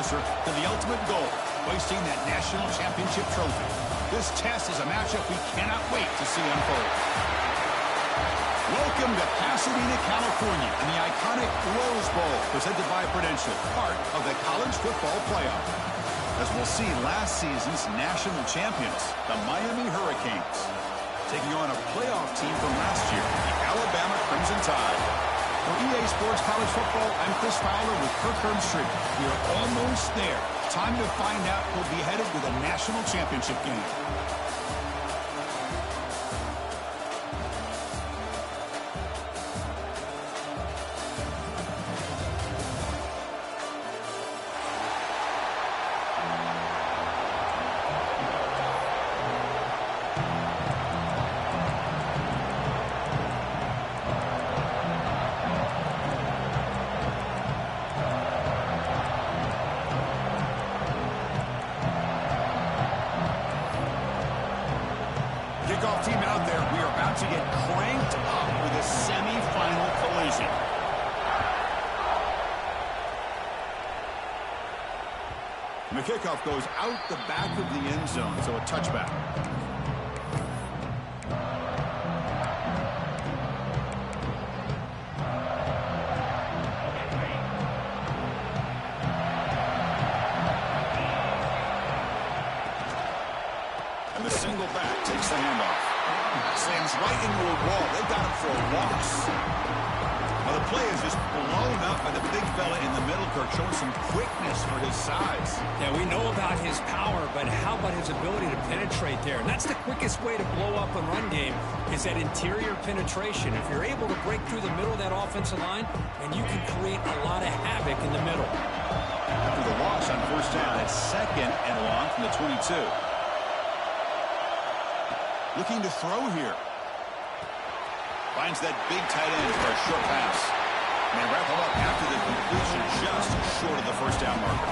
closer to the ultimate goal, hoisting that national championship trophy. This test is a matchup we cannot wait to see unfold. Welcome to Pasadena, California, and the iconic Rose Bowl, presented by Prudential, part of the college football playoff. As we'll see, last season's national champions, the Miami Hurricanes, taking on a playoff team from last year, the Alabama Crimson Tide. For EA Sports College Football, I'm Chris Fowler with Kirk Herbstreit. We are almost there. Time to find out who'll be headed to the national championship game. Kickoff team out there. We are about to get cranked up with a semi-final collision. And the kickoff goes out the back of the end zone, so a touchback. And the single back takes the handoff. Slams right into a wall. They got him for a loss. Now the play is just blown up by the big fella in the middle, Kirk, showing some quickness for his size. Yeah, we know about his power, but how about his ability to penetrate there? And that's the quickest way to blow up a run game, is that interior penetration. If you're able to break through the middle of that offensive line, and you can create a lot of havoc in the middle. After the loss on first down, it's 2nd and long from the 22. Looking to throw here. Finds that big tight end for a short pass. And they wrap him up after the completion, just short of the first down marker.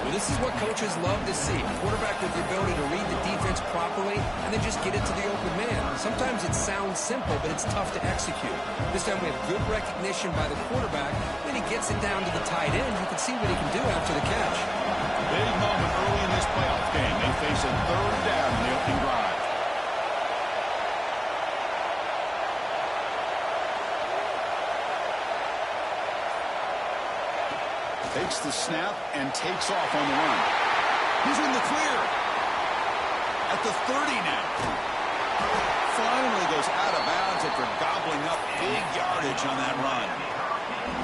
Well, this is what coaches love to see. A quarterback with the ability to read the defense properly and then just get it to the open man. Sometimes it sounds simple, but it's tough to execute. This time we have good recognition by the quarterback. Then he gets it down to the tight end. You can see what he can do after the catch. Big moment early in this playoff game. They face a 3rd down in the opening drive. Takes the snap and takes off on the run. He's in the clear. At the 30 now. Finally goes out of bounds after gobbling up big yardage on that run.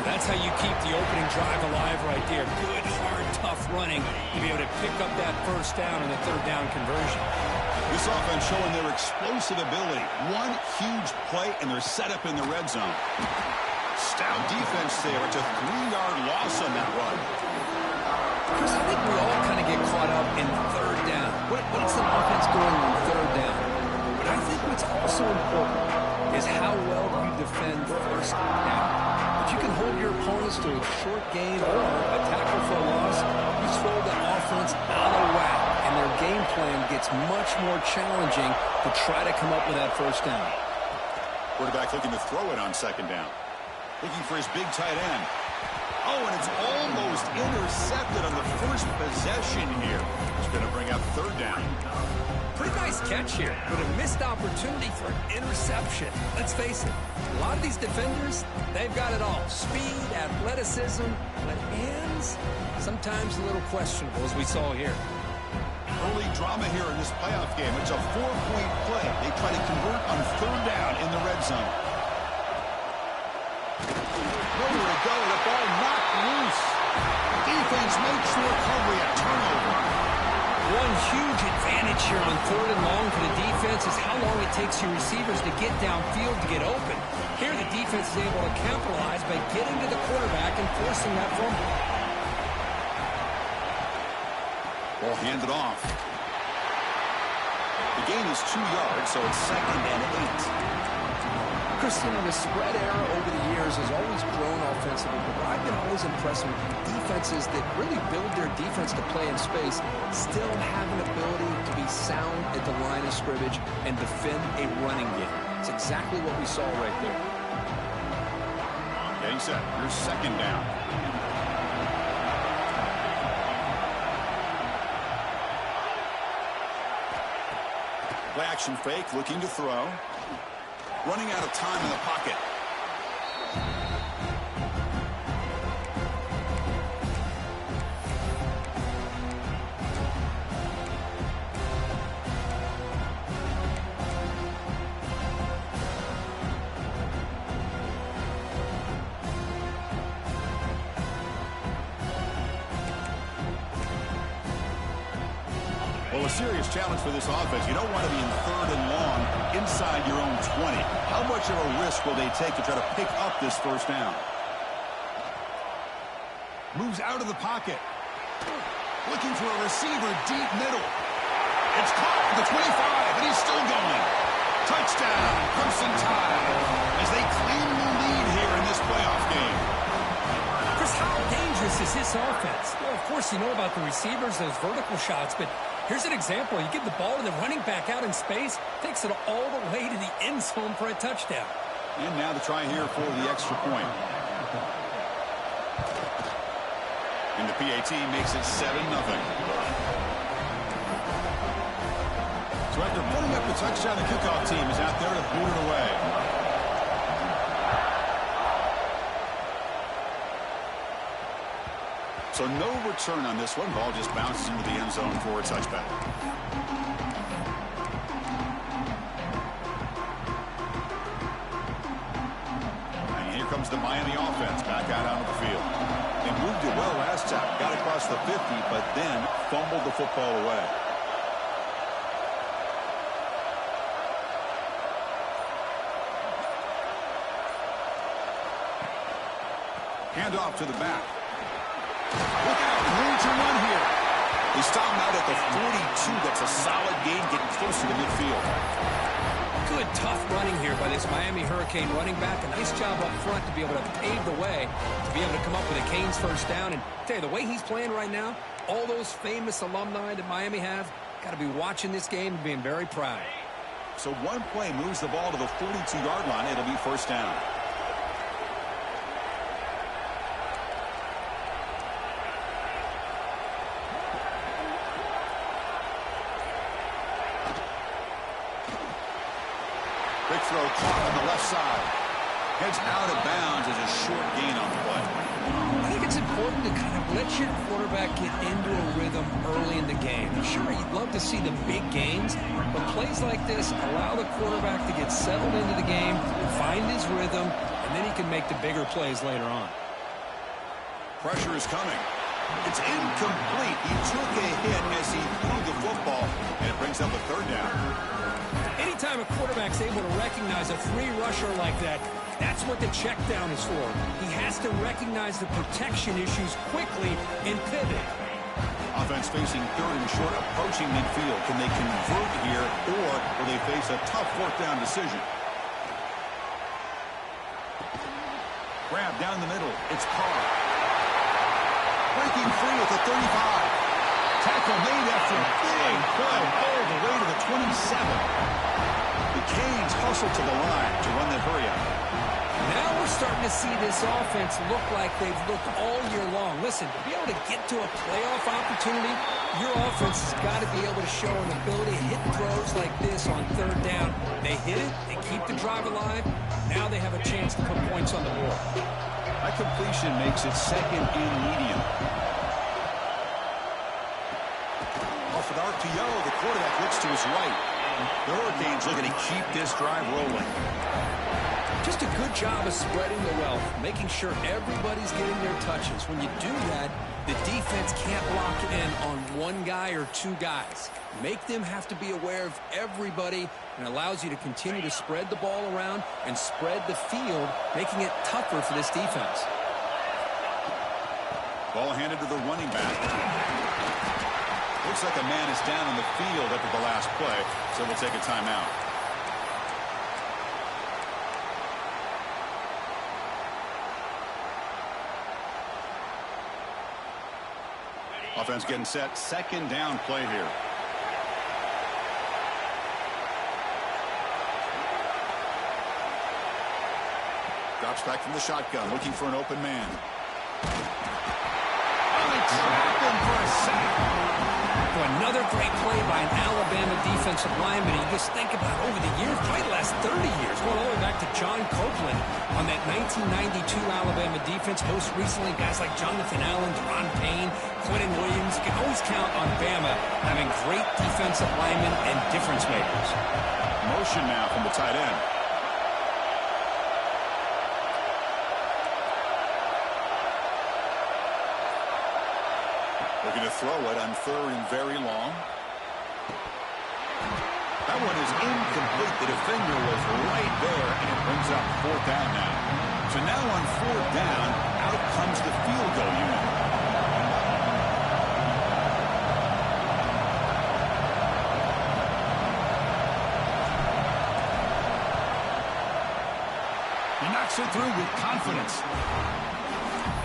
That's how you keep the opening drive alive right there. Good, hard, tough running to be able to pick up that first down in the 3rd down conversion. This offense showing their explosive ability. One huge play and they're set up in the red zone. Stout defense there. It's a 3-yard loss on that run. Chris, I think we all kind of get caught up in 3rd down. What's the offense doing on 3rd down? But I think what's also important is how well you defend 1st down. If you can hold your opponents to a short gain or a tackle for a loss, you throw the offense out of whack, and their game plan gets much more challenging to try to come up with that 1st down. Quarterback looking to throw it on 2nd down. Looking for his big tight end. Oh, and it's almost intercepted on the first possession here. It's going to bring up 3rd down. Pretty nice catch here, but a missed opportunity for an interception. Let's face it, a lot of these defenders, they've got it all. Speed, athleticism, but hands, sometimes a little questionable, as we saw here. Early drama here in this playoff game. It's a 4-point play. They try to convert on 3rd down in the red zone. Nowhere to go. The ball knocked loose. Defense makes the recovery. A turnover. One huge advantage here on 3rd and long for the defense is how long it takes your receivers to get downfield to get open. Here the defense is able to capitalize by getting to the quarterback and forcing that fumble. Ball handed off. The gain is 2 yards, so it's 2nd and 8. Christian, the spread era over the years has always grown offensively, but I've been always impressed with defenses that really build their defense to play in space, still have an ability to be sound at the line of scrimmage and defend a running game. It's exactly what we saw right there. Getting set. Here's 2nd down. Play action fake, looking to throw. Running out of time in the pocket. Well, a serious challenge for this offense. You don't want to be in 3rd and long inside your own 20. How much of a risk will they take to try to pick up this first down? Moves out of the pocket. Looking for a receiver deep middle. It's caught at the 25, and he's still going. Touchdown, Crimson Tide, as they claim the lead here in this playoff game. Chris, how dangerous is this offense? Well, of course, you know about the receivers, those vertical shots, but here's an example. You give the ball to the running back out in space, takes it all the way to the end zone for a touchdown. And now the try here for the extra point. And the PAT makes it 7-0. So after putting up the touchdown, the kickoff team is out there to boot it away. So no return on this one. Ball just bounces into the end zone for a touchback. And here comes the Miami offense back out onto the field. They moved it well last time. Got across the 50, but then fumbled the football away. Handoff to the back. Look out, room to run here. They stop him out at the 42. That's a solid gain, getting closer to midfield. Good, tough running here by this Miami Hurricane running back. A nice job up front to be able to pave the way, to be able to come up with a Canes first down. And tell you, the way he's playing right now, all those famous alumni that Miami have, got to be watching this game and being very proud. So one play moves the ball to the 42-yard line. It'll be first down. Big throw caught on the left side. Heads out of bounds as a short gain on the play. I think it's important to kind of let your quarterback get into a rhythm early in the game. Sure, you'd love to see the big gains, but plays like this allow the quarterback to get settled into the game, find his rhythm, and then he can make the bigger plays later on. Pressure is coming. It's incomplete. He took a hit as he threw the football, and it brings up a third down. Anytime a quarterback's able to recognize a free rusher like that, that's what the check down is for. He has to recognize the protection issues quickly and pivot. Offense facing 3rd and short, approaching midfield. Can they convert here, or will they face a tough 4th down decision? Grab down the middle. It's Carr. Breaking free at the 35. Tackle made after a big play all the way to the 27. The Canes hustle to the line to run that hurry up. Now we're starting to see this offense look like they've looked all year long. Listen, to be able to get to a playoff opportunity, your offense has got to be able to show an ability to hit throws like this on 3rd down. They hit it, they keep the drive alive. Now they have a chance to put points on the board. That completion makes it 2nd and medium. Off an RPO, the quarterback looks to his right. The Hurricanes looking to keep this drive rolling. Just a good job of spreading the wealth, making sure everybody's getting their touches. When you do that, the defense can't lock in on one guy or two guys. Make them have to be aware of everybody, and allows you to continue to spread the ball around and spread the field, making it tougher for this defense. Ball handed to the running back. Looks like a man is down on the field after the last play, so we'll take a timeout. Offense getting set. 2nd down play here. Drops back from the shotgun, looking for an open man. Oh, they trap him for a sack. Boy, another great play by an Alabama defensive lineman. You just think about over the years, probably the last 30 years, going all the way back to John Copeland on that 1992 Alabama defense. Most recently, guys like Jonathan Allen, Deron Payne, Quentin Williams. You can always count on Bama having great defensive linemen and difference makers. Motion now from the tight end. Looking to throw it on 3rd and very long. That one is incomplete. The defender was right there, and it brings up 4th down now. So now on 4th down, out comes the field goal unit. He knocks it through with confidence.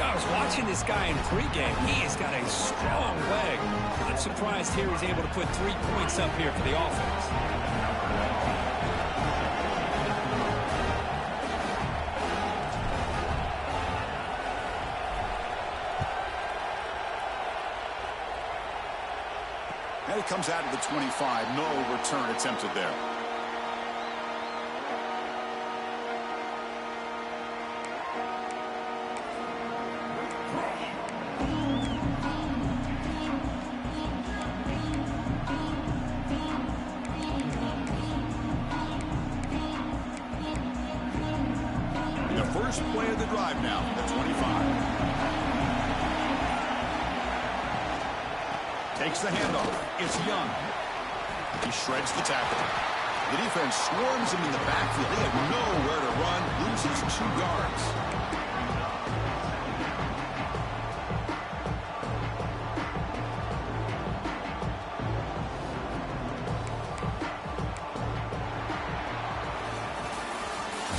I was watching this guy in pregame. He has got a strong leg. I'm surprised here he's able to put 3 points up here for the offense. And he comes out of the 25. No return attempted there. First play of the drive now, the 25. Takes the handoff. It's Young. He shreds the tackle. The defense swarms him in the backfield. They have nowhere to run. Loses 2 yards.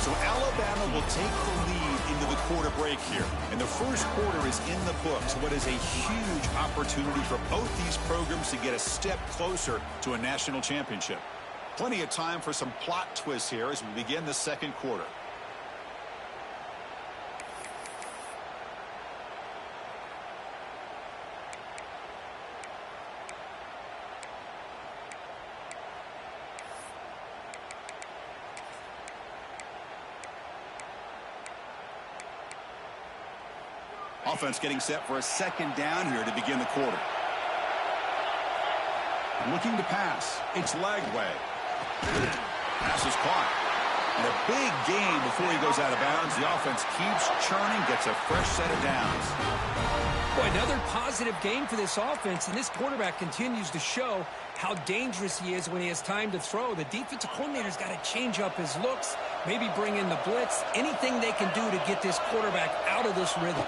So Alabama will take the lead into the quarter break here. And the first quarter is in the books. What is a huge opportunity for both these programs to get a step closer to a national championship. Plenty of time for some plot twists here as we begin the second quarter. Offense getting set for a 2nd down here to begin the quarter. Looking to pass. It's Lagway. Pass is caught. And a big gain before he goes out of bounds. The offense keeps churning, gets a fresh set of downs. Boy, another positive game for this offense, and this quarterback continues to show how dangerous he is when he has time to throw. The defensive coordinator's got to change up his looks, maybe bring in the blitz, anything they can do to get this quarterback out of this rhythm.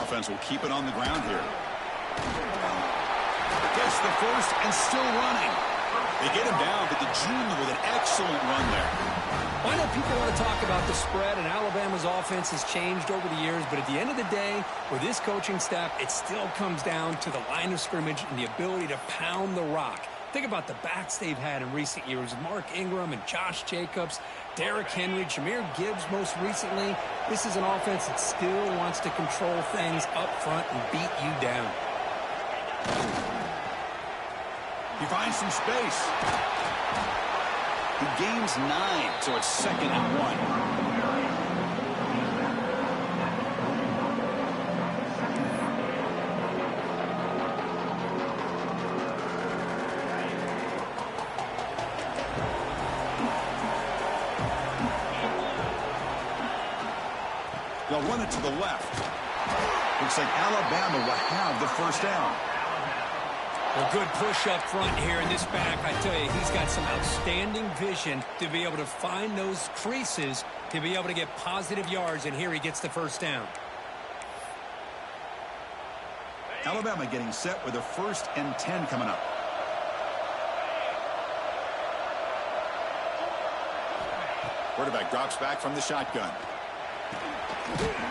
Offense will keep it on the ground here. Gets the first and still running. They get him down, but the junior with an excellent run there. Well, I know people want to talk about the spread, and Alabama's offense has changed over the years, but at the end of the day, with this coaching staff, it still comes down to the line of scrimmage and the ability to pound the rock. Think about the backs they've had in recent years. Mark Ingram and Josh Jacobs, Derrick Henry, Jahmyr Gibbs most recently. This is an offense that still wants to control things up front and beat you down. He finds some space. He gains 9, so it's 2nd and 1. They'll run it to the left. Looks like Alabama will have the first down. A good push up front here in this back. I tell you, he's got some outstanding vision to be able to find those creases, to be able to get positive yards, and here he gets the first down. Alabama getting set with a 1st and 10 coming up. Quarterback drops back from the shotgun.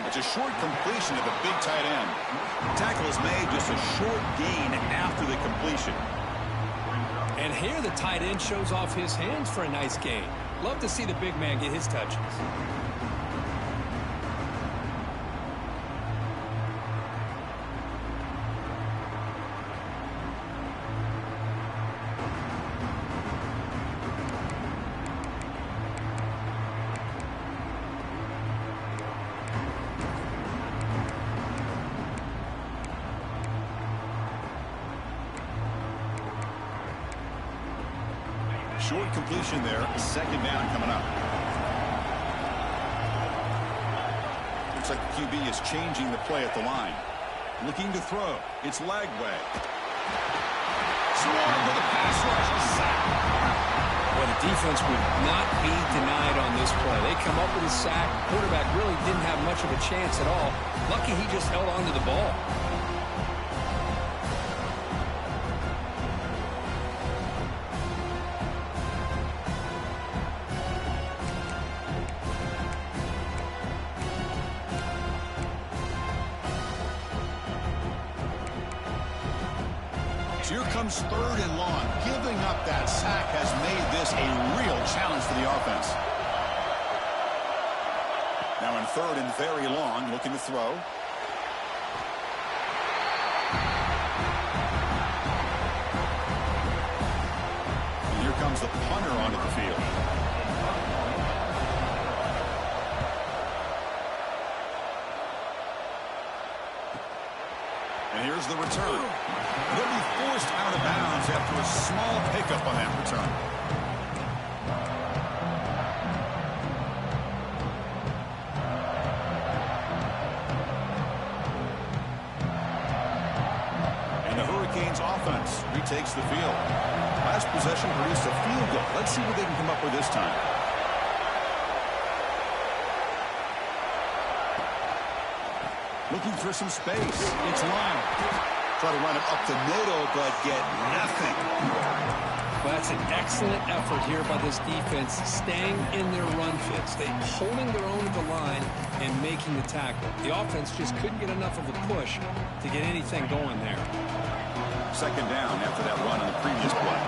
It's a short completion to the big tight end. Tackle is made, just a short gain after the completion. And here the tight end shows off his hands for a nice gain. Love to see the big man get his touches. Short completion there. Second down coming up. Looks like the QB is changing the play at the line. Looking to throw. It's Lagway. Swarmed with a pass rush. A sack. Well, the defense would not be denied on this play. They come up with a sack. Quarterback really didn't have much of a chance at all. Lucky he just held on to the ball. Here comes third and long. Giving up that sack has made this a real challenge for the offense. Now in third and very long, looking to throw. And here comes the punter onto the field. And here's the return. He'll be forced out of bounds after a small pickup on that return. And the Hurricanes offense retakes the field. Last possession produced a field goal. Let's see what they can come up with this time. Looking for some space. It's Lyon. Try to run it up the middle, but get nothing. Well, that's an excellent effort here by this defense, staying in their run fits. They holding their own at the line and making the tackle. The offense just couldn't get enough of a push to get anything going there. Second down after that run on the previous play.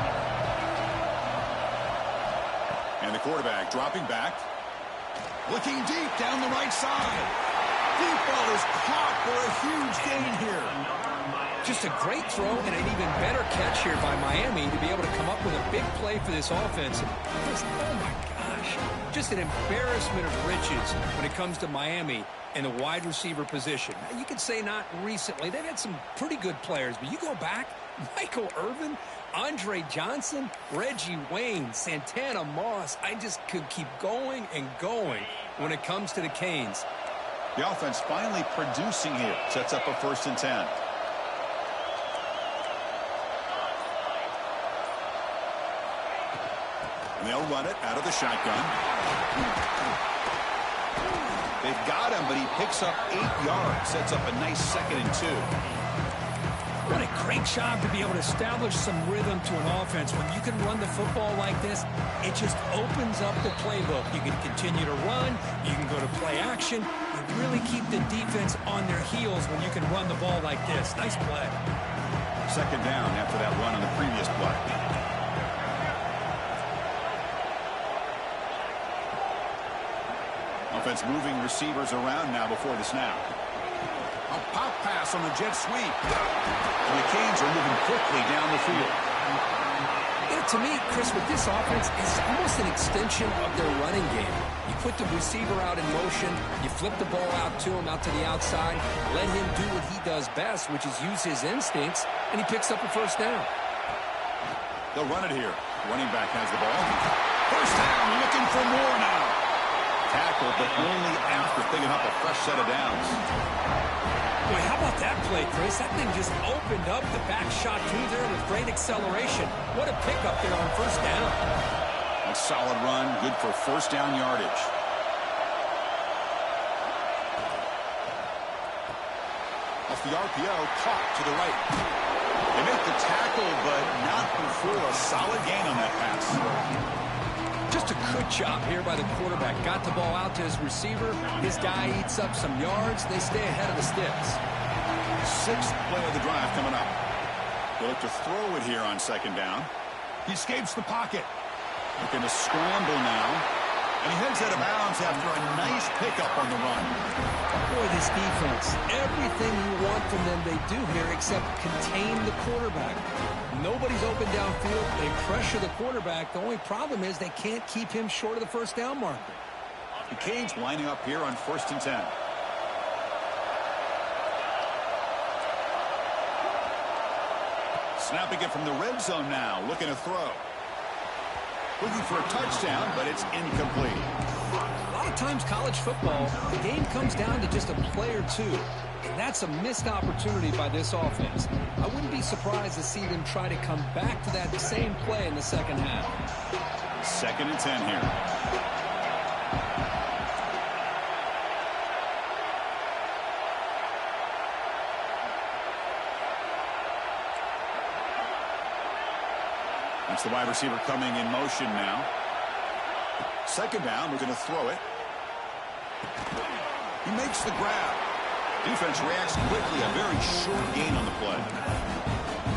And the quarterback dropping back. Looking deep down the right side. Deep ball is caught for a huge gain here. Just a great throw and an even better catch here by Miami to be able to come up with a big play for this offense. Oh, my gosh. Just an embarrassment of riches when it comes to Miami in the wide receiver position. You could say not recently. They've had some pretty good players, but you go back, Michael Irvin, Andre Johnson, Reggie Wayne, Santana Moss. I just could keep going and going when it comes to the Canes. The offense finally producing here. Sets up a 1st and 10. And they'll run it out of the shotgun. They've got him, but he picks up 8 yards. Sets up a nice 2nd and 2. What a great job to be able to establish some rhythm to an offense. When you can run the football like this, it just opens up the playbook. You can continue to run. You can go to play action. You really keep the defense on their heels when you can run the ball like this. Nice play. Second down after that run on the previous play. Offense moving receivers around now before the snap. A pop pass on the jet sweep. And the Canes are moving quickly down the field. To me, Chris, with this offense, it's almost an extension of their running game. You put the receiver out in motion, you flip the ball out to him, out to the outside, let him do what he does best, which is use his instincts, and he picks up a 1st down. They'll run it here. Running back has the ball. 1st down, looking for more now. Tackle, but only after picking up a fresh set of downs. Boy, how about that play, Chris? That thing just opened up the back shot through there with great acceleration. What a pickup there on 1st down. A solid run, good for 1st down yardage. Off the RPO, caught to the right. They make the tackle, but not before a solid gain on that pass. Just a good job here by the quarterback. Got the ball out to his receiver. His guy eats up some yards. They stay ahead of the sticks. 6th play of the drive coming up. They look to throw it here on 2nd down. He escapes the pocket. Looking to scramble now. And he heads out of bounds after a nice pickup on the run. Boy, this defense, everything you want from them they do here except contain the quarterback. Nobody's open downfield. They pressure the quarterback. The only problem is they can't keep him short of the 1st down marker. The Canes lining up here on 1st and 10. Snapping it from the red zone now. Looking to throw. Looking for a touchdown, but it's incomplete. A lot of times college football, the game comes down to just a play or two. And that's a missed opportunity by this offense. I wouldn't be surprised to see them try to come back to that same play in the second half. 2nd and 10 here. That's the wide receiver coming in motion now. 2nd down, we're going to throw it. He makes the grab. Defense reacts quickly, a very short gain on the play.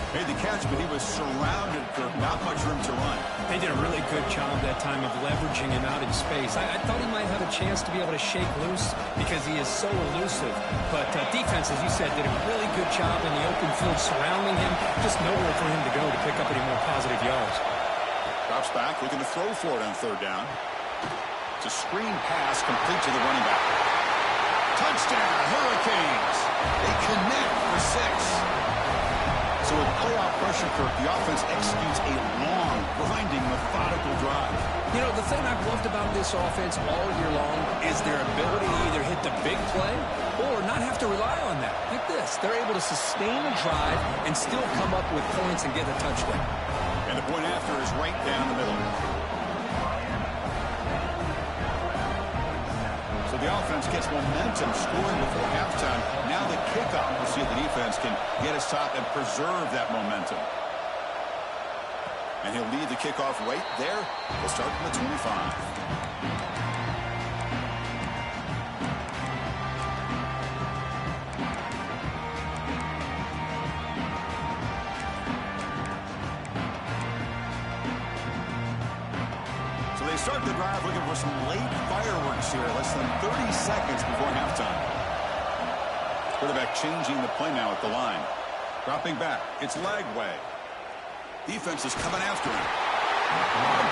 Made the catch, but he was surrounded, Kirk. Not much room to run. They did a really good job that time of leveraging him out in space. I thought he might have a chance to be able to shake loose because he is so elusive. But defense, as you said, did a really good job in the open field surrounding him. Just nowhere for him to go to pick up any more positive yards. Drops back, looking to throw for it on 3rd down. It's a screen pass complete to the running back. Touchdown, Hurricanes. They connect for 6. So with playoff pressure, Kirk, the offense executes a long, grinding, methodical drive. You know, the thing I've loved about this offense all year long is their ability to either hit the big play or not have to rely on that. Like this. They're able to sustain a drive and still come up with points and get a touchdown. And the point after is right down the middle. So the offense gets momentum scoring before halftime. Now the kickoff. We'll see if the defense can get his top and preserve that momentum. And he'll lead the kickoff right there. We'll start from the 25. Start the drive looking for some late fireworks here. Less than 30 seconds before halftime. Quarterback changing the play now at the line. Dropping back. It's Lagway. Defense is coming after him.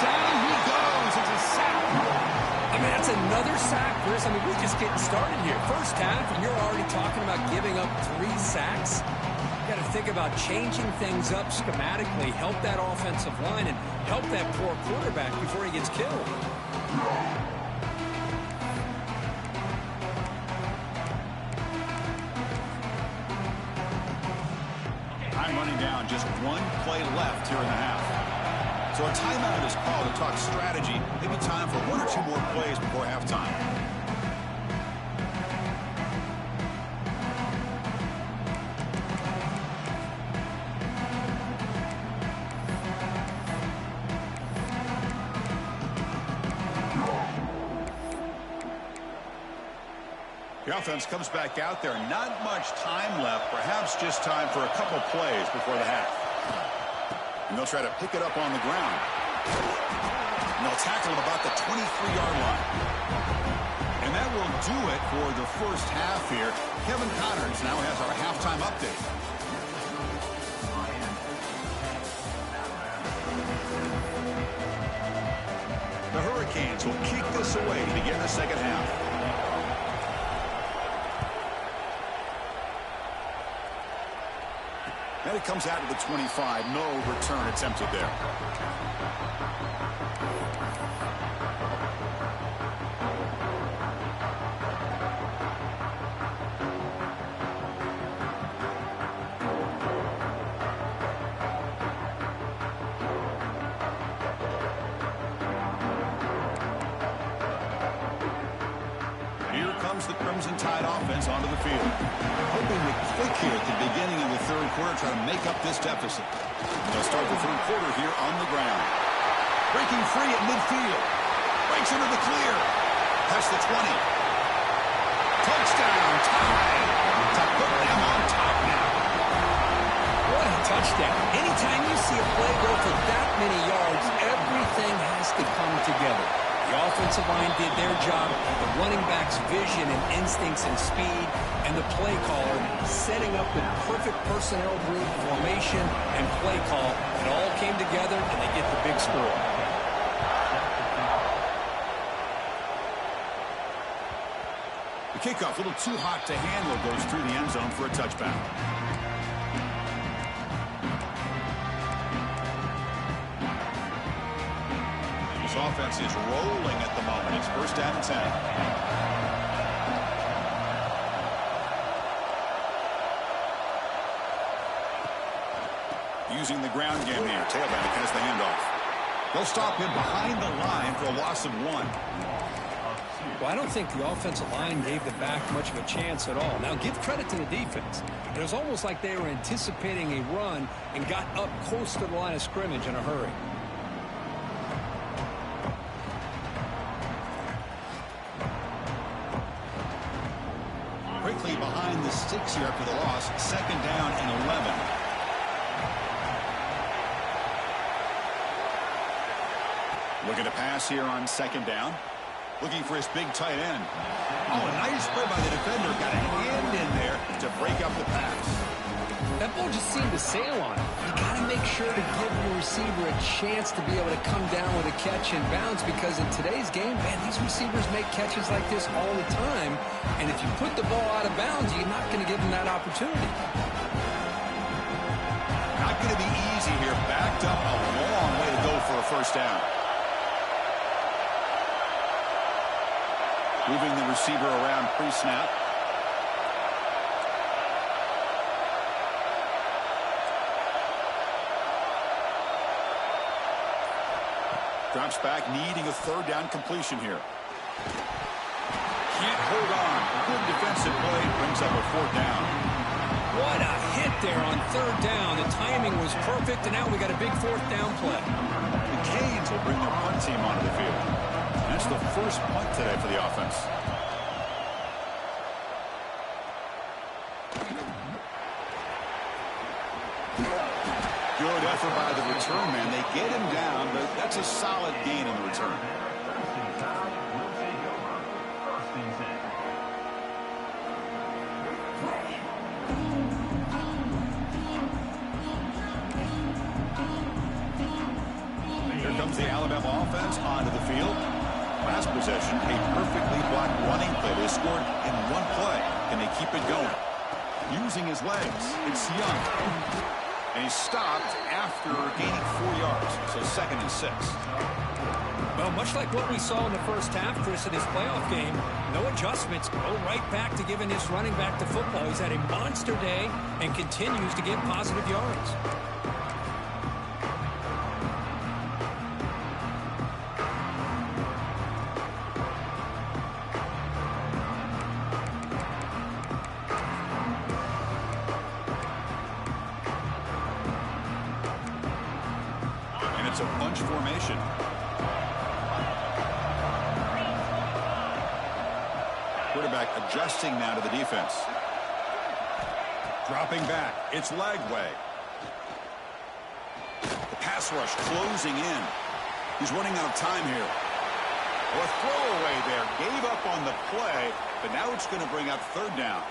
Down he goes. It's a sack. I mean, that's another sack, Chris. I mean, we're just getting started here. First half, and you're already talking about giving up 3 sacks. You got to think about changing things up schematically, help that offensive line, and help that poor quarterback before he gets killed. Time running down, just 1 play left here in the half. So a timeout is called to talk strategy. Maybe time for 1 or 2 more plays before halftime. The offense comes back out there. Not much time left. Perhaps just time for a couple plays before the half. And they'll try to pick it up on the ground. And they'll tackle him about the 23-yard line. And that will do it for the first half here. Kevin Connors now has our halftime update. The Hurricanes will kick this away to begin the second half. And it comes out to the 25. No return attempted there. Here comes the Crimson Tide offense onto the field. Hoping to click here at the beginning of the third quarter, try to make up this deficit. They'll start the third quarter here on the ground. Breaking free at midfield. Breaks into the clear. Past the 20. Touchdown, Tide. To put them on top now. What a touchdown. Anytime you see a play go for that many yards, everything has to come together. The offensive line did their job, the running back's vision and instincts and speed, and the play caller setting up the perfect personnel group, formation, and play call. It all came together, and they get the big score. The kickoff, a little too hot to handle, goes through the end zone for a touchback. offense is rolling at the moment. It's first down and 10. Using the ground game here. Tailback has the handoff. They'll stop him behind the line for a loss of 1. Well, I don't think the offensive line gave the back much of a chance at all. Now, give credit to the defense. It was almost like they were anticipating a run and got up close to the line of scrimmage in a hurry. Quickly behind the sticks here after the loss. Second down and 11. Looking to pass here on second down. Looking for his big tight end. Oh, a nice play by the defender. Got a hand in there to break up the pass. That ball just seemed to sail on him. You got to make sure to give your receiver a chance to be able to come down with a catch and bounce, because in today's game, man, these receivers make catches like this all the time. And if you put the ball out of bounds, you're not going to give them that opportunity. Not going to be easy here. Backed up a long way to go for a first down. Moving the receiver around pre-snap. Drops back, needing a third down completion here. Can't hold on. Good defensive play. Brings up a fourth down. What a hit there on third down. The timing was perfect, and now we got a big fourth down play. The Canes will bring their punt team onto the field. That's the first punt today for the offense. Good effort by the return man. They get him down, but that's a solid gain in the return. Here comes the Alabama offense onto the field. Last possession, a perfectly blocked running play. They scored in one play. Can they keep it going? Using his legs, it's Young. And he's stopped after gaining 4 yards. So second and 6. Well, much like what we saw in the first half, Chris, in his playoff game, no adjustments. Go right back to giving his running back to football. He's had a monster day and continues to get positive yards. It's a bunch formation. Quarterback adjusting now to the defense. Dropping back. It's Lagway. The pass rush closing in. He's running out of time here. Oh, a throwaway there. Gave up on the play, but now it's going to bring up third down.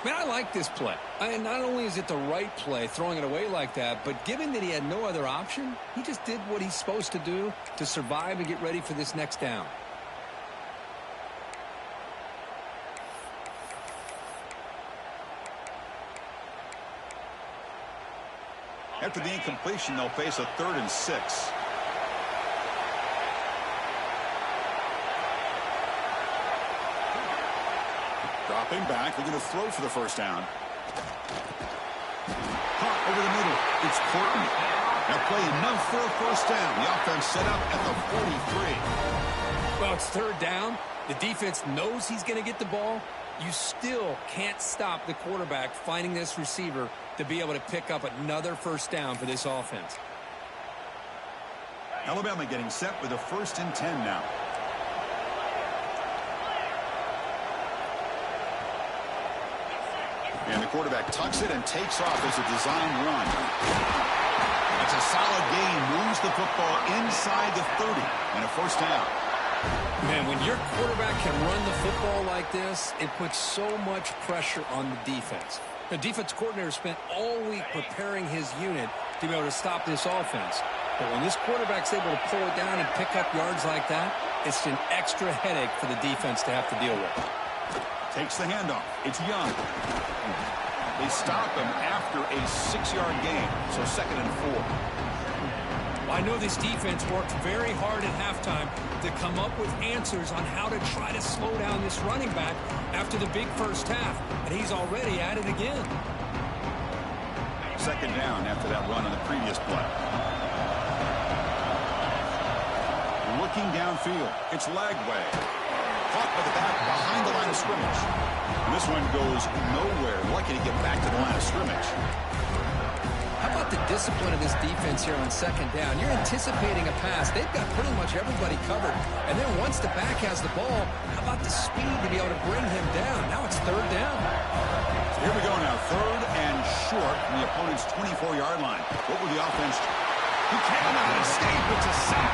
Man, I like this play. And not only is it the right play, throwing it away like that, but given that he had no other option, he just did what he's supposed to do to survive and get ready for this next down. After the incompletion, they'll face a 3rd and 6. Dropping back, they're going to throw for the first down. Caught over the middle. It's Courtney. Now play enough for a first down. The offense set up at the 43. Well, it's third down. The defense knows he's going to get the ball. You still can't stop the quarterback finding this receiver to be able to pick up another first down for this offense. Alabama getting set with a 1st and 10 now. And the quarterback tucks it and takes off as a design run. That's a solid gain. Moves the football inside the 30 and a first down. Man, when your quarterback can run the football like this, it puts so much pressure on the defense. The defense coordinator spent all week preparing his unit to be able to stop this offense. But when this quarterback's able to pull it down and pick up yards like that, it's an extra headache for the defense to have to deal with. Takes the handoff. It's Young. They stop him after a 6-yard gain, so 2nd and 4. I know this defense worked very hard at halftime to come up with answers on how to try to slow down this running back after the big first half, and he's already at it again. Second down after that run on the previous play. Looking downfield. It's Lagway. Caught by the back behind the line of scrimmage. And this one goes nowhere. Lucky to get back to the line of scrimmage. How about the discipline of this defense here on second down? You're anticipating a pass. They've got pretty much everybody covered. And then once the back has the ball, how about the speed to be able to bring him down? Now it's third down. So here we go now. Third and short from the opponent's 24-yard line. What will the offense... He cannot escape. It's a sack.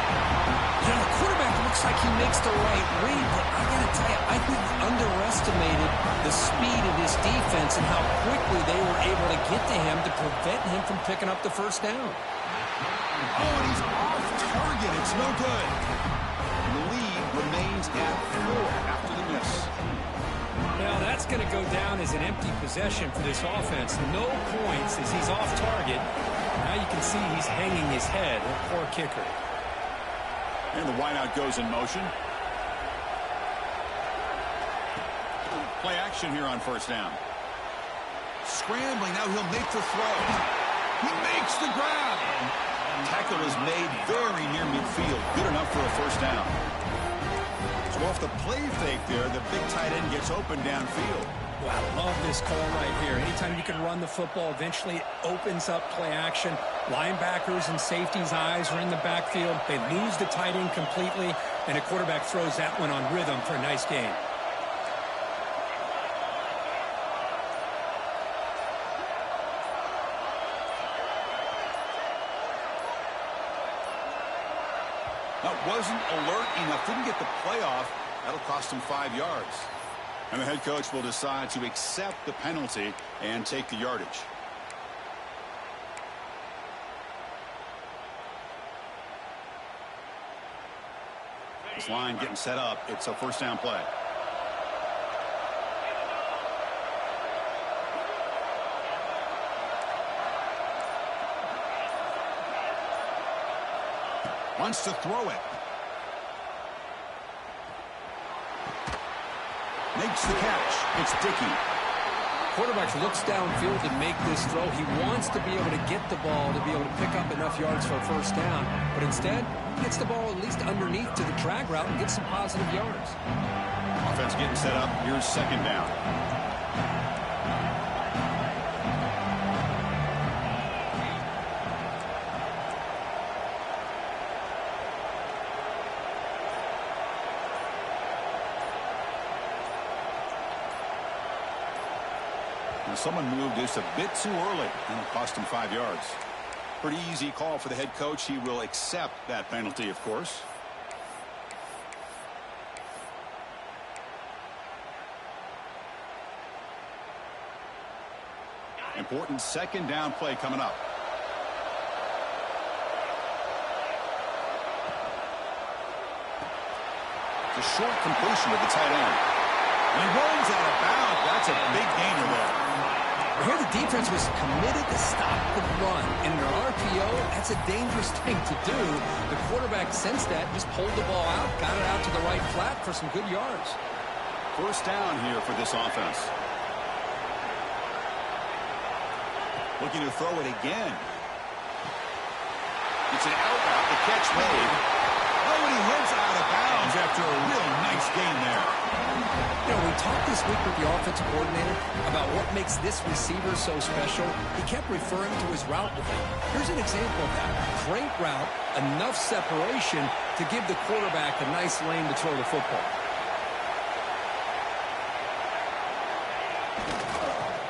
Yeah, the quarterback looks like he makes the right read, but I got to tell you, I think he underestimated the speed of this defense and how quickly they were able to get to him to prevent him from picking up the first down. Oh, and he's off target. It's no good. The lead remains at 4 after the miss. Now, that's going to go down as an empty possession for this offense. No points as he's off target. Now you can see he's hanging his head. A poor kicker. And the wideout goes in motion. Play action here on first down. Scrambling. Now he'll make the throw. He makes the grab. Tackle is made very near midfield. Good enough for a first down. So off the play fake there, the big tight end gets open downfield. Wow, I love this call right here. Anytime you can run the football, eventually it opens up play action. Linebackers and safeties' eyes are in the backfield. They lose the tight end completely, and a quarterback throws that one on rhythm for a nice gain. That wasn't alert enough. Didn't get the play off. That'll cost him 5 yards. And the head coach will decide to accept the penalty and take the yardage. This line getting set up. It's a first down play. Wants to throw it. Makes the catch. It's Dickey. Quarterback looks downfield to make this throw. He wants to be able to get the ball to be able to pick up enough yards for a first down. But instead, he gets the ball at least underneath to the drag route and gets some positive yards. Offense getting set up. Here's second down. Someone moved just a bit too early, and it cost him 5 yards. Pretty easy call for the head coach. He will accept that penalty, of course. Important second down play coming up. The short completion of the tight end. He rolls out of bounds. That's a big gainer there. Here the defense was committed to stop the run. In an RPO, that's a dangerous thing to do. The quarterback sensed that, just pulled the ball out, got it out to the right flat for some good yards. First down here for this offense. Looking to throw it again. It's an out route. The catch made. Oh, and he heads out of bounds after a real nice gain there. You know, we talked this week with the offensive coordinator about what makes this receiver so special. He kept referring to his route with him. Here's an example of that. Great route, enough separation to give the quarterback a nice lane to throw the football.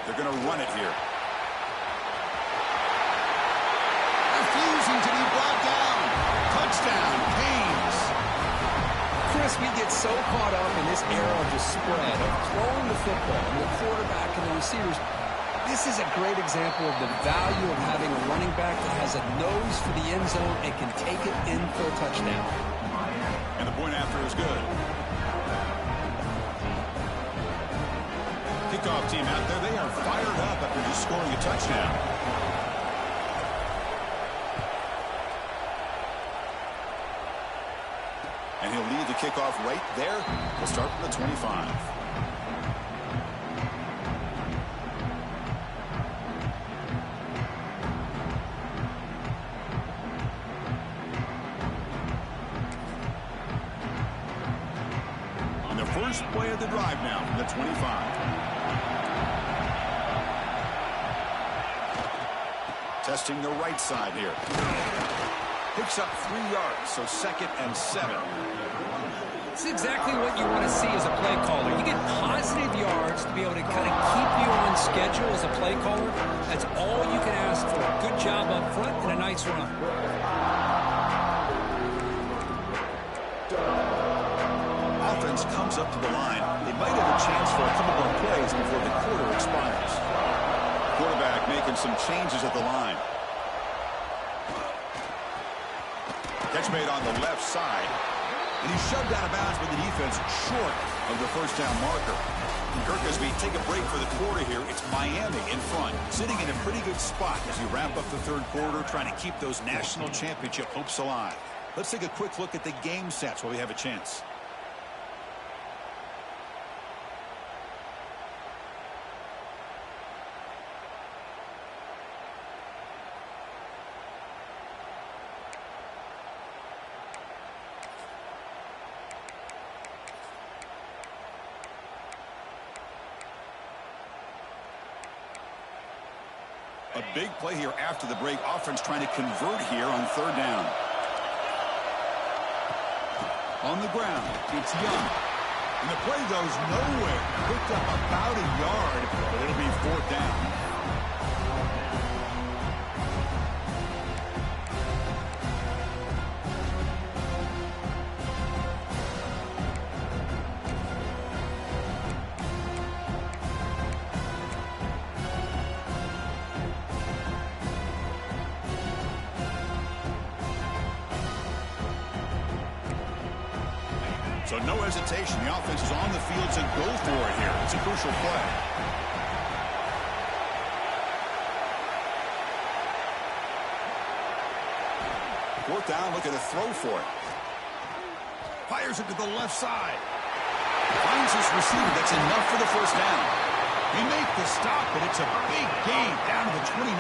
They're going to run it here. Refusing to be brought down. Touchdown, Canes. Chris, we get so caught up in this era of the spread, of throwing the football, and the quarterback and the receivers. This is a great example of the value of having a running back that has a nose for the end zone and can take it in for a touchdown. And the point after is good. Kickoff team out there, they are fired up after just scoring a touchdown. to lead the kickoff right there. We'll start from the 25. On the first play of the drive now from the 25. Testing the right side here. Picks up 3 yards, so 2nd and 7. It's exactly what you want to see as a play caller. You get positive yards to be able to kind of keep you on schedule as a play caller. That's all you can ask for. Good job up front and a nice run. Offense comes up to the line. They might have a chance for a couple more plays before the quarter expires. Quarterback making some changes at the line. Catch made on the left side. And he's shoved out of bounds by the defense short of the first down marker. Kirk, as we take a break for the quarter here, it's Miami in front, sitting in a pretty good spot as we wrap up the third quarter, trying to keep those national championship hopes alive. Let's take a quick look at the game sets while we have a chance. A big play here after the break. Offense trying to convert here on third down. On the ground, it's Young. And the play goes nowhere. Picked up about a yard, but it'll be 4th down. So no hesitation. The offense is on the field to go for it here. It's a crucial play. Fourth down, looking to throw for it. Fires it to the left side. Finds his receiver. That's enough for the first down. They make the stop, but it's a big gain down to the 29.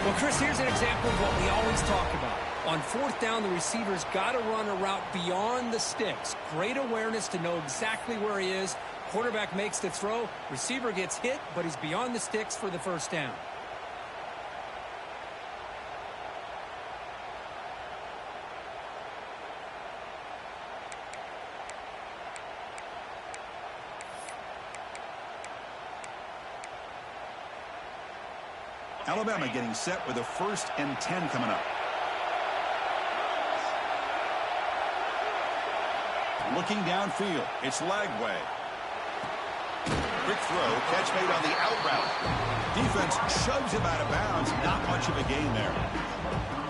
Well, Chris, here's an example of what we always talk about. On 4th down, the receiver's got to run a route beyond the sticks. Great awareness to know exactly where he is. Quarterback makes the throw. Receiver gets hit, but he's beyond the sticks for the first down. Alabama getting set with a 1st and 10 coming up. Looking downfield, it's Lagway. Quick throw, catch made on the out route. Defense shoves him out of bounds. Not much of a gain there.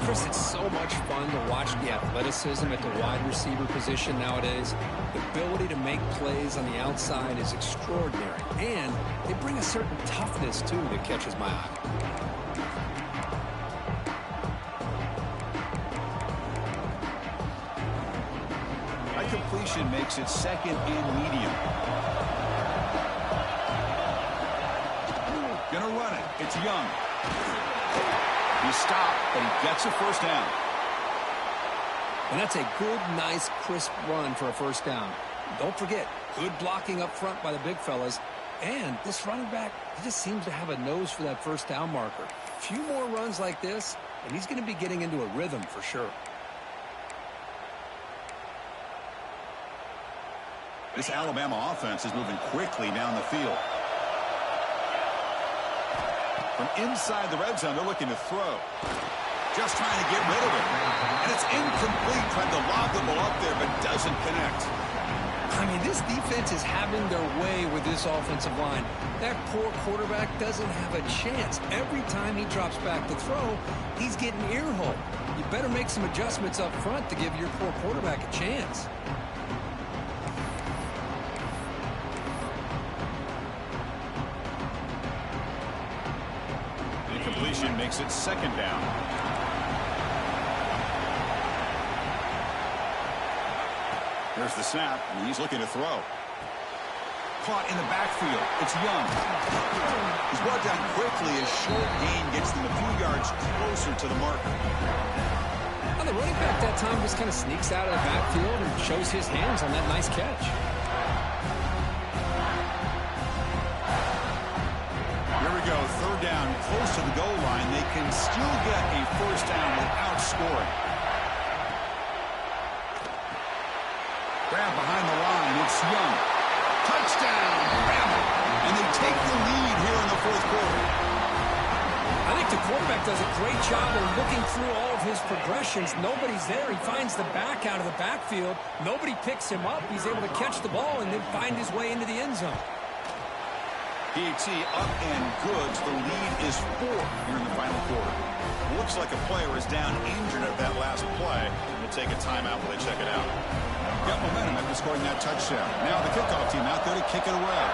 Chris, it's so much fun to watch the athleticism at the wide receiver position nowadays. The ability to make plays on the outside is extraordinary. And they bring a certain toughness, too, that catches my eye. Completion makes it 2nd and medium. Gonna run it. It's Young. He stopped, but he gets a first down. And that's a good, nice, crisp run for a first down. Don't forget, good blocking up front by the big fellas. And this running back, he just seems to have a nose for that first down marker. A few more runs like this, and he's going to be getting into a rhythm for sure. This Alabama offense is moving quickly down the field. From inside the red zone, they're looking to throw. Just trying to get rid of it. And it's incomplete. Tried to lob the ball up there, but doesn't connect. I mean, this defense is having their way with this offensive line. That poor quarterback doesn't have a chance. Every time he drops back to throw, he's getting earholed. You better make some adjustments up front to give your poor quarterback a chance. Incompletion makes it 2nd down. There's the snap, and he's looking to throw. Caught in the backfield. It's Young. He's brought down quickly as short gain gets them a few yards closer to the marker. Well, the running back that time just kind of sneaks out of the backfield and shows his hands on that nice catch. Here we go. Third down, close to the goal line. They can still get a first down without scoring. Grab behind the line. It's Young. Touchdown. And they take the lead here in the fourth quarter. I think the quarterback does a great job of looking through all of his progressions. Nobody's there. He finds the back out of the backfield. Nobody picks him up. He's able to catch the ball and then find his way into the end zone. PAT up and good. So the lead is 4 here in the final quarter. Looks like a player is down injured at that last play. We'll take a timeout while they check it out. Got momentum after scoring that touchdown. Now the kickoff team out there to kick it away.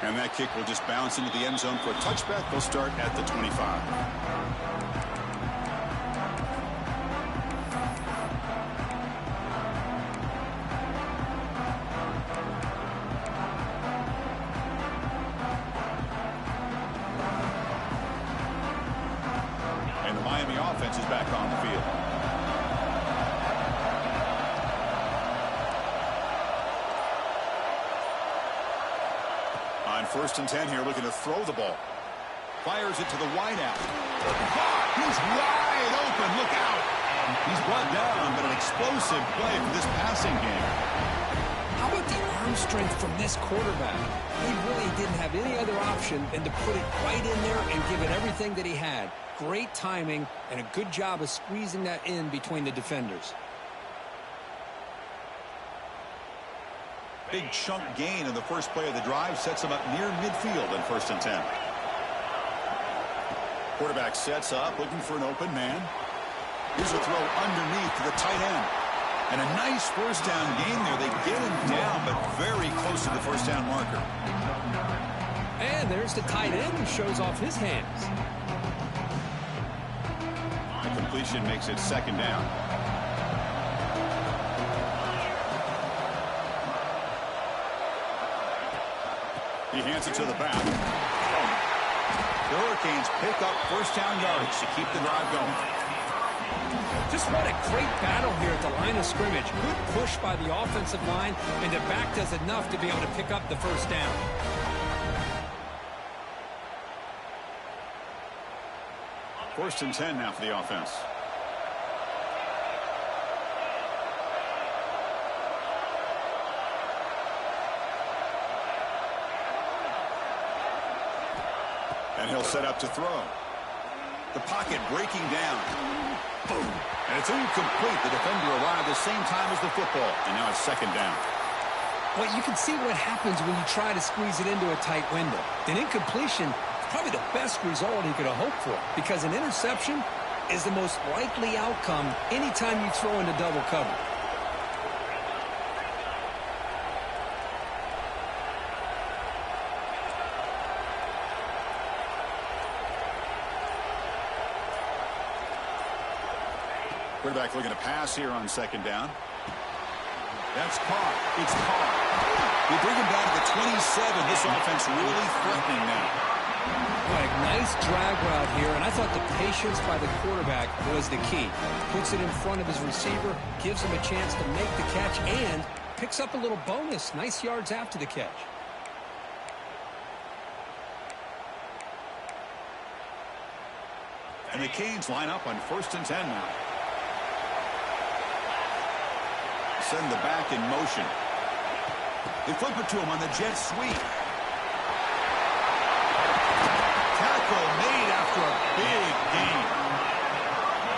And that kick will just bounce into the end zone for a touchback. They'll start at the 25. And the Miami offense is back on the field. On 1st and 10 here, looking to throw the ball. Fires it to the wideout. He's wide open. Look out. He's brought down, but an explosive play for this passing game. How about the arm strength from this quarterback? He really didn't have any other option than to put it right in there and give it everything that he had. Great timing and a good job of squeezing that in between the defenders. Big chunk gain in the first play of the drive sets him up near midfield in 1st and 10. Quarterback sets up, looking for an open man. Here's a throw underneath to the tight end. And a nice first down gain there. They get him down, but very close to the first down marker. And there's the tight end who shows off his hands. The completion makes it 2nd down. He hands it to the back. The Hurricanes pick up first down yardage to keep the drive going. Just what a great battle here at the line of scrimmage. Good push by the offensive line, and the back does enough to be able to pick up the first down. First and 10 now for the offense. And he'll set up to throw. The pocket breaking down. Boom. And it's incomplete. The defender arrived the same time as the football. And now it's 2nd down. Well, you can see what happens when you try to squeeze it into a tight window. An incompletion is probably the best result he could have hoped for, because an interception is the most likely outcome anytime you throw into double cover. Quarterback looking to pass here on 2nd down. That's caught. It's caught. They bring him down to the 27. This offense really threatening now. What a nice drag route here, and I thought the patience by the quarterback was the key. Puts it in front of his receiver, gives him a chance to make the catch, and picks up a little bonus. Nice yards after the catch. And the Canes line up on 1st and 10 now. Send the back in motion. They flip it to him on the jet sweep. Tackle made after a big gain.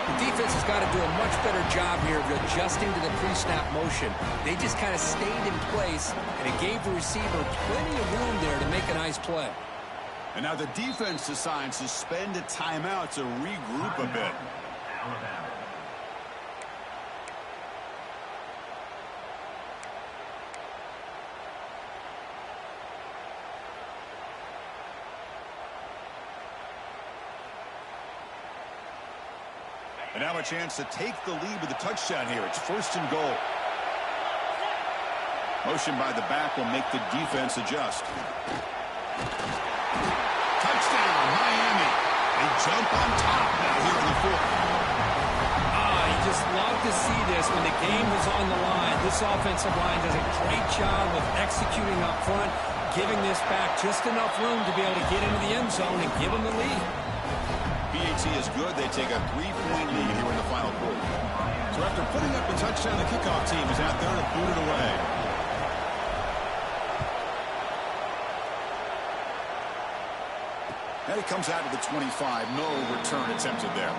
The defense has got to do a much better job here of adjusting to the pre-snap motion. They just kind of stayed in place, and it gave the receiver plenty of room there to make a nice play. And now the defense decides to spend a timeout to regroup a bit. And now a chance to take the lead with a touchdown here. It's 1st and goal. Motion by the back will make the defense adjust. Touchdown, Miami. They jump on top now here in the 4th. You just love to see this when the game is on the line. This offensive line does a great job of executing up front, giving this back just enough room to be able to get into the end zone and give them the lead. PAT is good. They take a 3-point lead here in the final quarter. So after putting up a touchdown, the kickoff team is out there to boot it away. And it comes out to the 25. No return attempted there.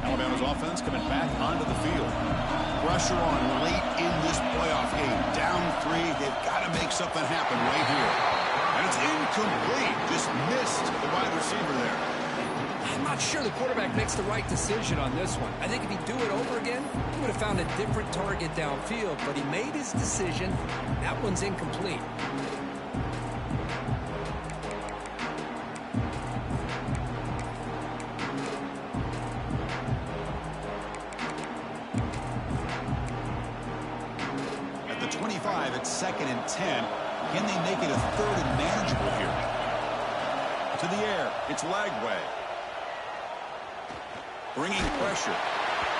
Alabama's offense coming back onto the field. Pressure on late in this playoff game. Down 3. They've got to make something happen right here. And it's incomplete. Just missed the wide receiver there. I'm not sure the quarterback makes the right decision on this one. I think if he'd do it over again, he would have found a different target downfield, but he made his decision. That one's incomplete. At the 25, it's 2nd and 10. Can they make it a 3rd and manageable here? To the air, it's Lagway. Bringing pressure.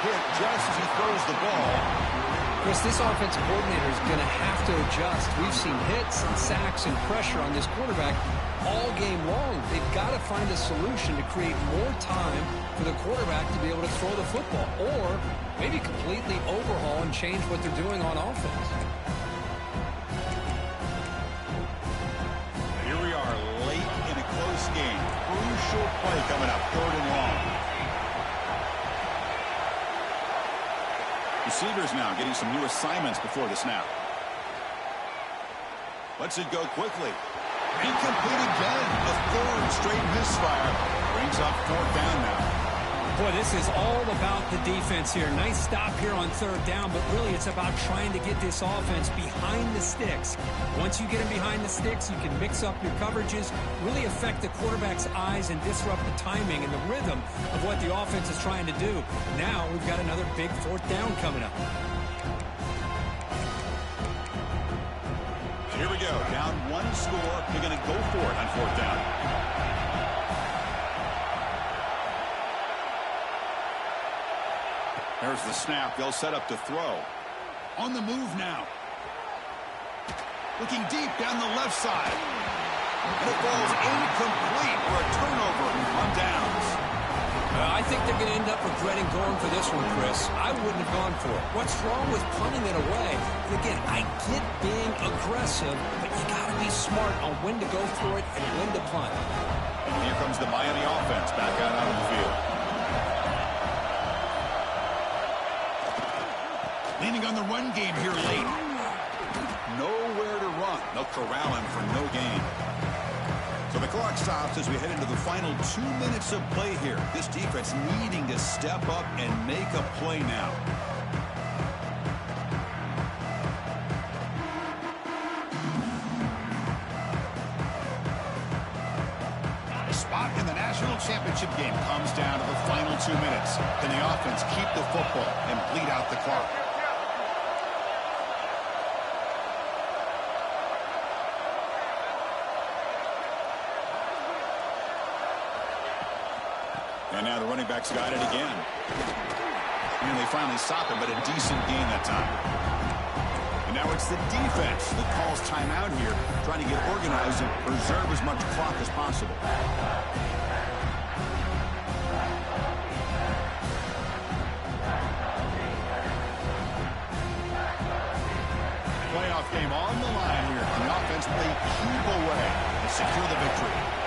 Hit just as he throws the ball. Chris, this offensive coordinator is going to have to adjust. We've seen hits and sacks and pressure on this quarterback all game long. They've got to find a solution to create more time for the quarterback to be able to throw the football, or maybe completely overhaul and change what they're doing on offense. Here we are late in a close game. Crucial play coming up, 3rd and long. Receivers now getting some new assignments before the snap. Lets it go quickly. Incomplete again. A 3rd straight misfire. Brings up 4th down now. Boy, this is all about the defense here. Nice stop here on 3rd down, but really it's about trying to get this offense behind the sticks. Once you get them behind the sticks, you can mix up your coverages, really affect the quarterback's eyes and disrupt the timing and the rhythm of what the offense is trying to do. Now we've got another big 4th down coming up. Here we go. Down 1 score. They're going to go for it on 4th down. There's the snap. They'll set up to throw. On the move now. Looking deep down the left side. And it falls incomplete for a turnover on downs. I think they're going to end up regretting going for this one, Chris. I wouldn't have gone for it. What's wrong with punting it away? And again, I get being aggressive, but you got to be smart on when to go for it and when to punt. Here comes the Miami offense back out on the field. Leaning on the run game here late. Nowhere to run. They'll corral him for no gain. So the clock stops as we head into the final 2 minutes of play here. This defense needing to step up and make a play now. The spot in the national championship game comes down to the final 2 minutes. Can the offense keep the football and bleed out the clock? And now the running back's got it again. And they finally stop him, but a decent gain that time. And now it's the defense that calls timeout here, trying to get organized and preserve as much clock as possible. Playoff game on the line here. The offense may keep away and secure the victory.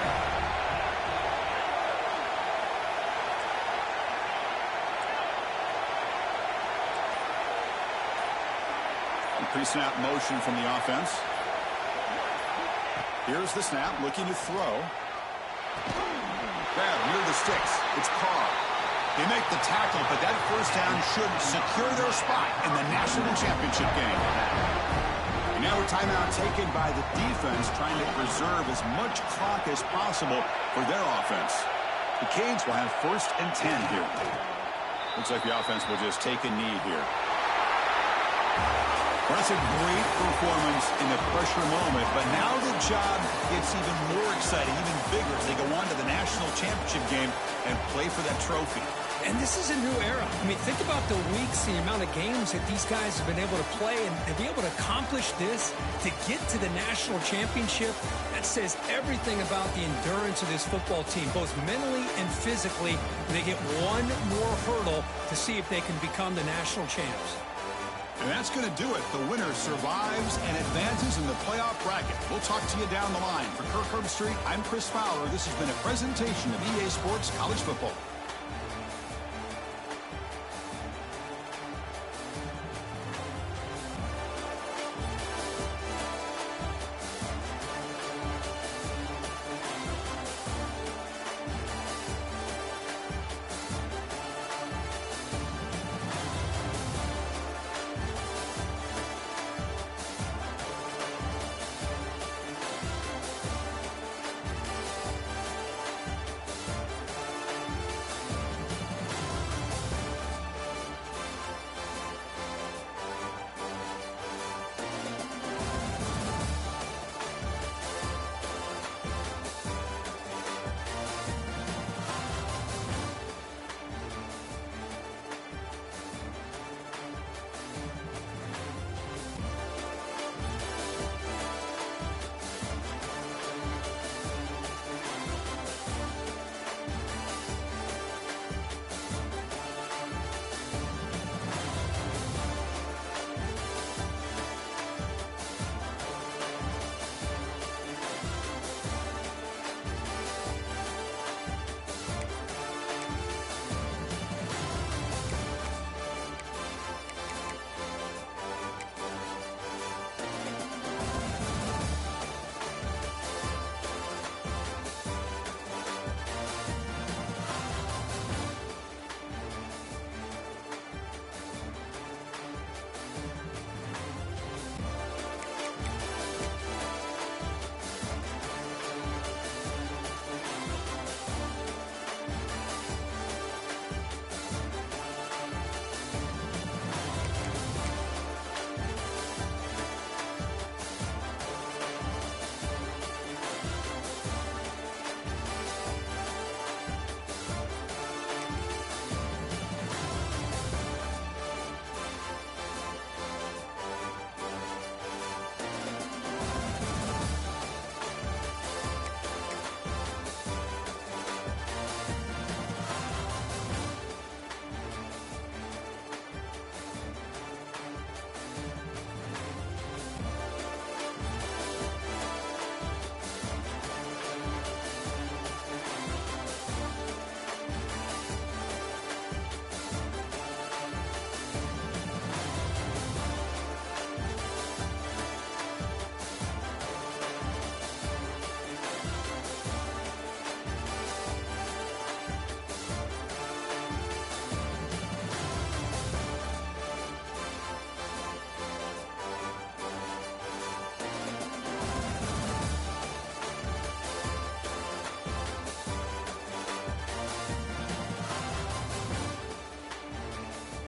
Pre-snap motion from the offense. Here's the snap, looking to throw. Grab near the sticks. It's Carr. They make the tackle, but that first down should secure their spot in the national championship game. And now a timeout taken by the defense, trying to preserve as much clock as possible for their offense. The Canes will have 1st and 10 here. Looks like the offense will just take a knee here. Well, that's a great performance in the pressure moment, but now the job gets even more exciting, even bigger as they go on to the national championship game and play for that trophy. And this is a new era. I mean, think about the weeks, the amount of games that these guys have been able to play, and to be able to accomplish this, to get to the national championship, that says everything about the endurance of this football team, both mentally and physically. They get one more hurdle to see if they can become the national champs. And that's going to do it. The winner survives and advances in the playoff bracket. We'll talk to you down the line. For Kirk Herbstreit, I'm Chris Fowler. This has been a presentation of EA Sports College Football.